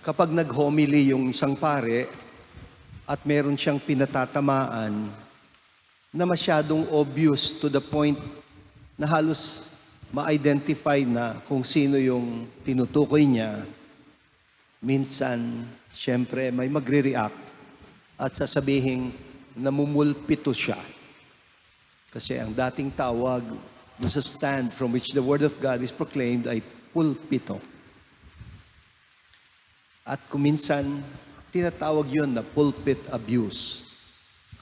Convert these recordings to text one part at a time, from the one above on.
Kapag nag-homily yung isang pare at meron siyang pinatatamaan na masyadong obvious to the point na halos ma-identify na kung sino yung tinutukoy niya, minsan, siyempre, may magre-react at sasabihin, namumulpito siya. Kasi ang dating tawag sa stand from which the Word of God is proclaimed ay pulpito. At kuminsan, tinatawag yun na pulpit abuse.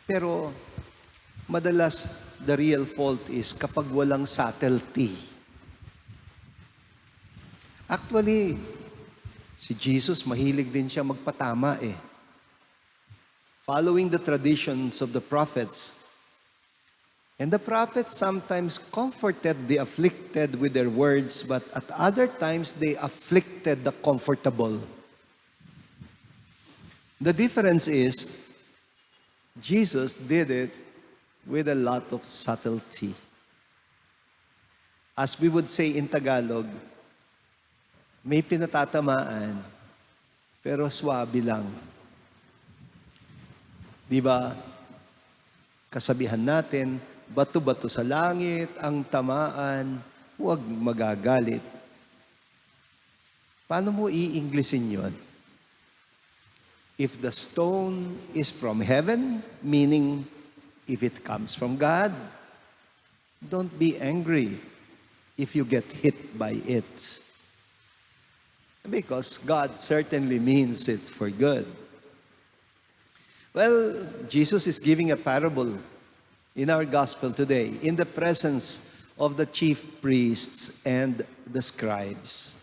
Pero madalas, the real fault is kapag walang subtlety. Actually, si Jesus, mahilig din siya magpatama eh. Following the traditions of the prophets, and the prophets sometimes comforted the afflicted with their words, but at other times they afflicted the comfortable. The difference is, Jesus did it with a lot of subtlety. As we would say in Tagalog, may pinatatamaan, pero swabe lang. Di ba? Kasabihan natin, bato-bato sa langit, ang tamaan, huwag magagalit. Paano mo i-Englishin yun? If the stone is from heaven, meaning if it comes from God, don't be angry if you get hit by it. Because God certainly means it for good. Well, Jesus is giving a parable in our gospel today in the presence of the chief priests and the scribes.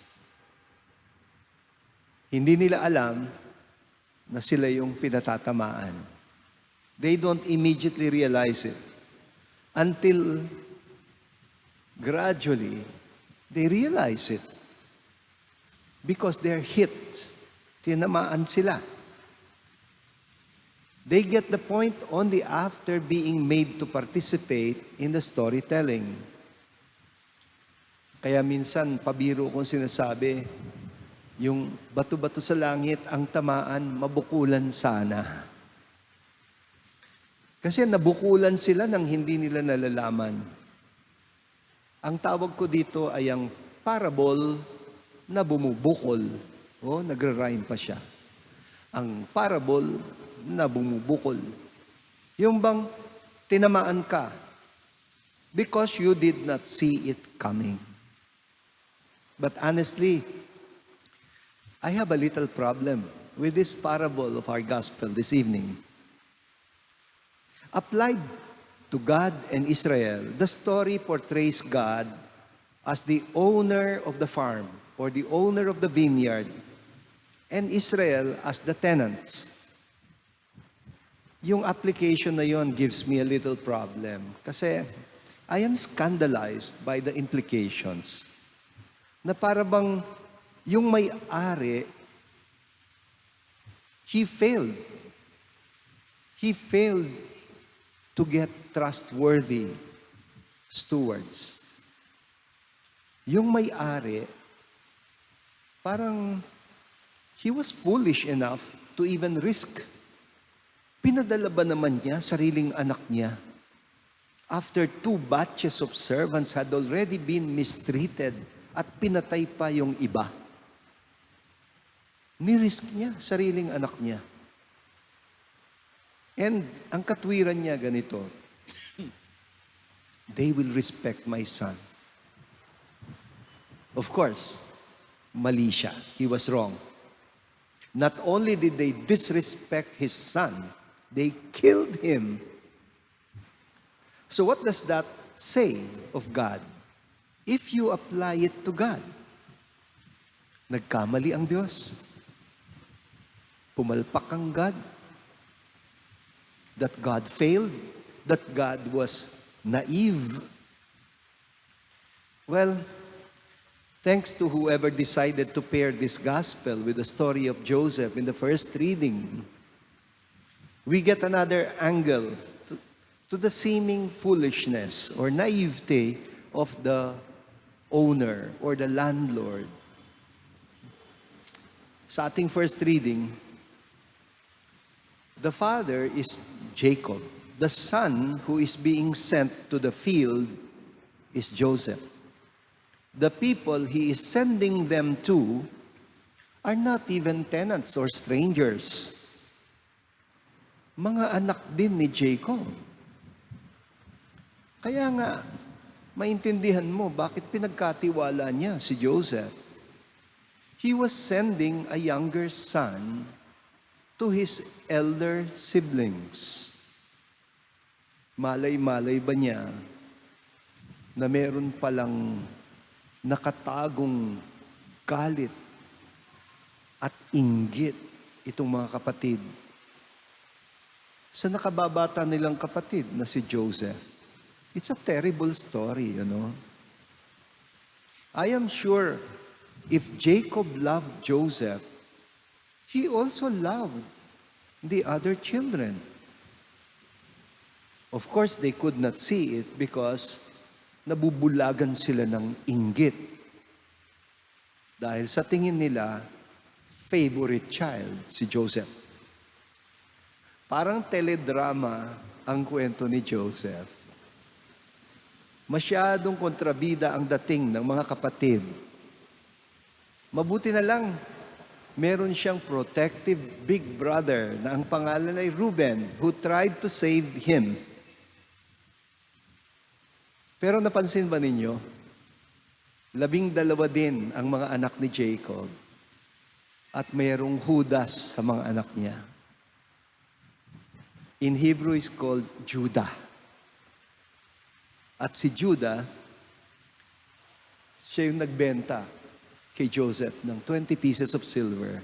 Hindi nila alam na sila yung pinatatamaan. They don't immediately realize it until gradually they realize it. Because they're hit. Tinamaan sila. They get the point only after being made to participate in the storytelling. Kaya minsan, pabiro kong sinasabi, yung bato-bato sa langit, ang tamaan, mabukulan sana. Kasi nabukulan sila nang hindi nila nalalaman. Ang tawag ko dito ay ang parable na bumubukol. O, nagra-rhyme pa siya. Ang parable na bumubukol. Yung bang tinamaan ka because you did not see it coming. But honestly, I have a little problem with this parable of our gospel this evening. Applied to God and Israel, the story portrays God as the owner of the farm or the owner of the vineyard and Israel as the tenants. Yung application na yon gives me a little problem kasi I am scandalized by the implications na para bang yung may-ari, he failed. He failed to get trustworthy stewards. Yung may-ari, parang he was foolish enough to even risk. Pinadala ba naman niya sariling anak niya? After 2 batches of servants had already been mistreated at pinatay pa yung iba. Nirisk niya sariling anak niya. And ang katwiran niya ganito, they will respect my son. Of course, mali siya. He was wrong. Not only did they disrespect his son, they killed him. So what does that say of God? If you apply it to God, nagkamali ang Diyos. Pumalpak ang God. That God failed. That God was naive. Well, thanks to whoever decided to pair this gospel with the story of Joseph in the first reading, we get another angle to the seeming foolishness or naivete of the owner or the landlord. Sa ating first reading, the father is Jacob. The son who is being sent to the field is Joseph. The people he is sending them to are not even tenants or strangers. Mga anak din ni Jacob. Kaya nga, maintindihan mo bakit pinagkatiwala niya si Joseph. He was sending a younger son to his elder siblings. Malay-malay ba niya na meron palang nakatagong galit at inggit itong mga kapatid sa nakababata nilang kapatid na si Joseph. It's a terrible story, you know. I am sure if Jacob loved Joseph, he also loved the other children. Of course, they could not see it because nabubulagan sila ng inggit. Dahil sa tingin nila, favorite child si Joseph. Parang teledrama ang kwento ni Joseph. Masyadong kontrabida ang dating ng mga kapatid. Mabuti na lang, meron siyang protective big brother na ang pangalan ay Reuben, who tried to save him. Pero napansin ba ninyo, 12 din ang mga anak ni Jacob at mayroong Judas sa mga anak niya. In Hebrew is called Judah. At si Judah, siya yung nagbenta kay Joseph ng 20 pieces of silver.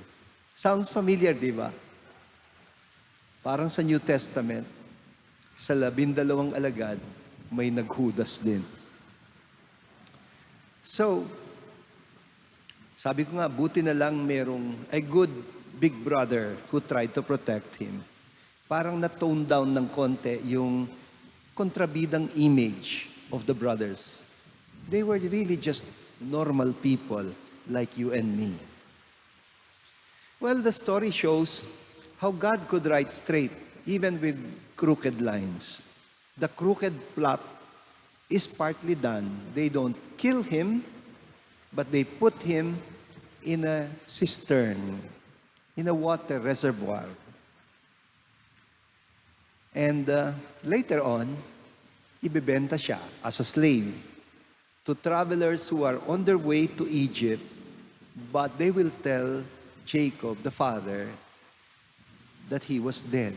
Sounds familiar, di ba? Parang sa New Testament, sa 12 alagad, may naghudas din. So, sabi ko nga, buti na lang merong a good big brother who tried to protect him. Parang na-tone down ng konti yung kontrabidang image of the brothers. They were really just normal people like you and me. Well, the story shows how God could write straight, even with crooked lines. The crooked plot is partly done. They don't kill him, but they put him in a cistern, in a water reservoir. And later on, ibebenta siya as a slave to travelers who are on their way to Egypt, but they will tell Jacob, the father, that he was dead.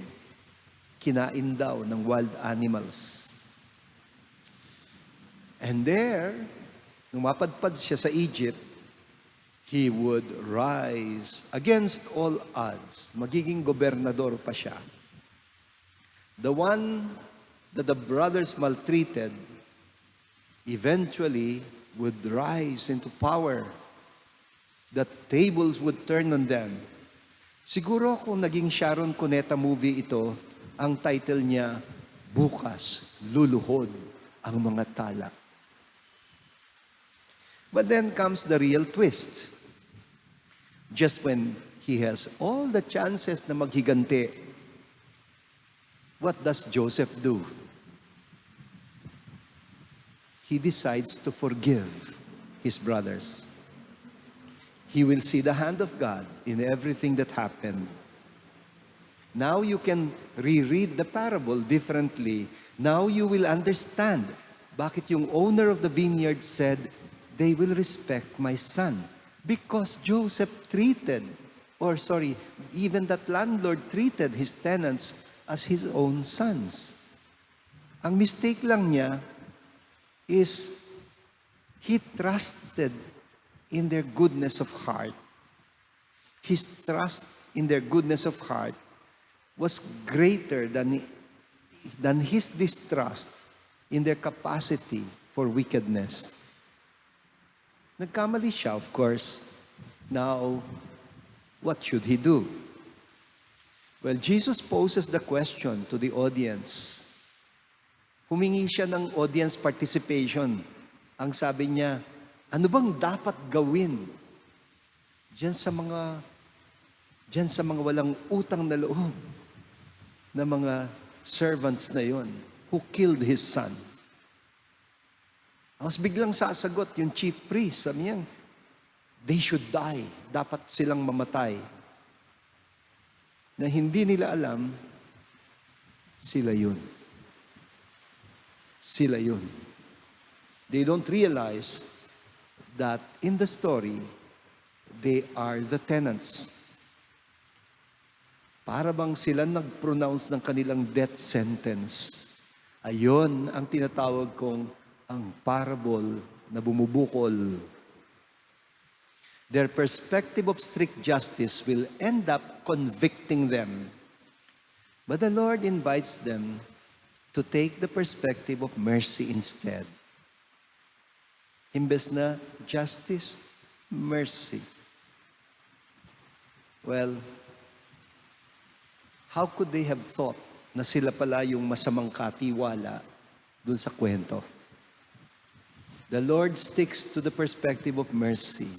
Kinain daw ng wild animals. And there, nung mapadpad siya sa Egypt, he would rise against all odds. Magiging gobernador pa siya. The one that the brothers maltreated eventually would rise into power. The tables would turn on them. Siguro kung naging Sharon Cuneta movie ito, ang title niya, Bukas, Luluhod ang mga tala. But then comes the real twist. Just when he has all the chances na maghiganti, what does Joseph do? He decides to forgive his brothers. He will see the hand of God in everything that happened. Now you can reread the parable differently. Now you will understand bakit yung owner of the vineyard said, they will respect my son. Because Joseph even that landlord treated his tenants as his own sons. Ang mistake lang niya is he trusted in their goodness of heart. His trust in their goodness of heart was greater than his distrust in their capacity for wickedness. Nagkamali siya, of course. Now, what should he do? Well, Jesus poses the question to the audience. Humingi siya ng audience participation. Ang sabi niya, ano bang dapat gawin diyan sa mga Diyan sa mga walang utang na loob na mga servants na yon who killed his son. Tapos biglang sasagot yung chief priest, sabi niya, they should die. Dapat silang mamatay. Na hindi nila alam, sila yun. Sila yun. They don't realize that in the story, they are the tenants. Para bang sila nag-pronounce ng kanilang death sentence. Ayon ang tinatawag kong ang parable na bumubukol. Their perspective of strict justice will end up convicting them. But the Lord invites them to take the perspective of mercy instead. Imbes na justice, mercy. Well, how could they have thought na sila pala yung masamang katiwala dun sa kwento? The Lord sticks to the perspective of mercy.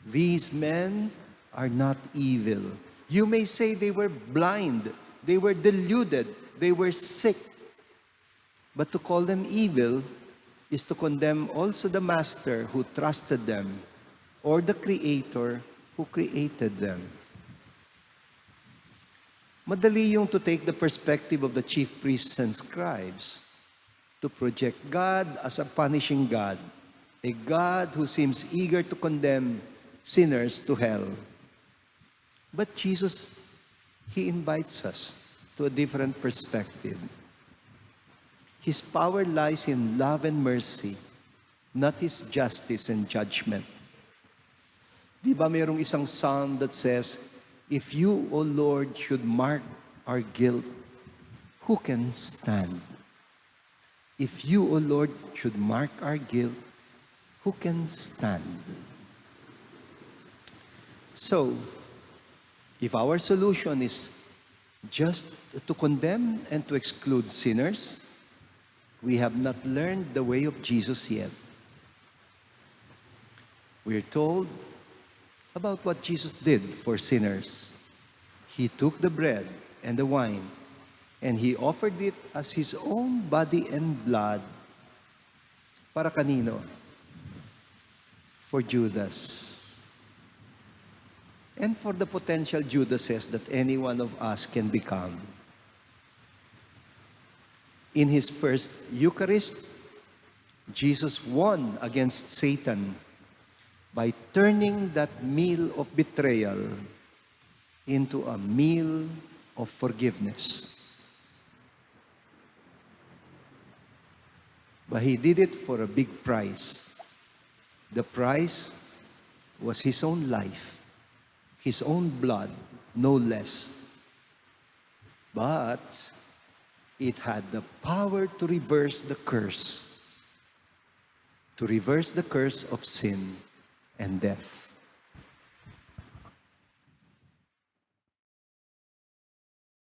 These men are not evil. You may say they were blind, they were deluded, they were sick. But to call them evil is to condemn also the master who trusted them or the creator who created them. Madali yung to take the perspective of the chief priests and scribes, to project God as a punishing God, a God who seems eager to condemn sinners to hell. But Jesus, He invites us to a different perspective. His power lies in love and mercy, not His justice and judgment. Di ba mayroong isang psalm that says, if you, O Lord, should mark our guilt, who can stand? If you, O Lord, should mark our guilt, who can stand? So, if our solution is just to condemn and to exclude sinners, we have not learned the way of Jesus yet. We're told about what Jesus did for sinners. He took the bread and the wine, and He offered it as His own body and blood. Para kanino? For Judas. And for the potential Judases that any one of us can become. In His first Eucharist, Jesus won against Satan by turning that meal of betrayal into a meal of forgiveness. But He did it for a big price. The price was His own life, His own blood, no less. But it had the power to reverse the curse of sin and death.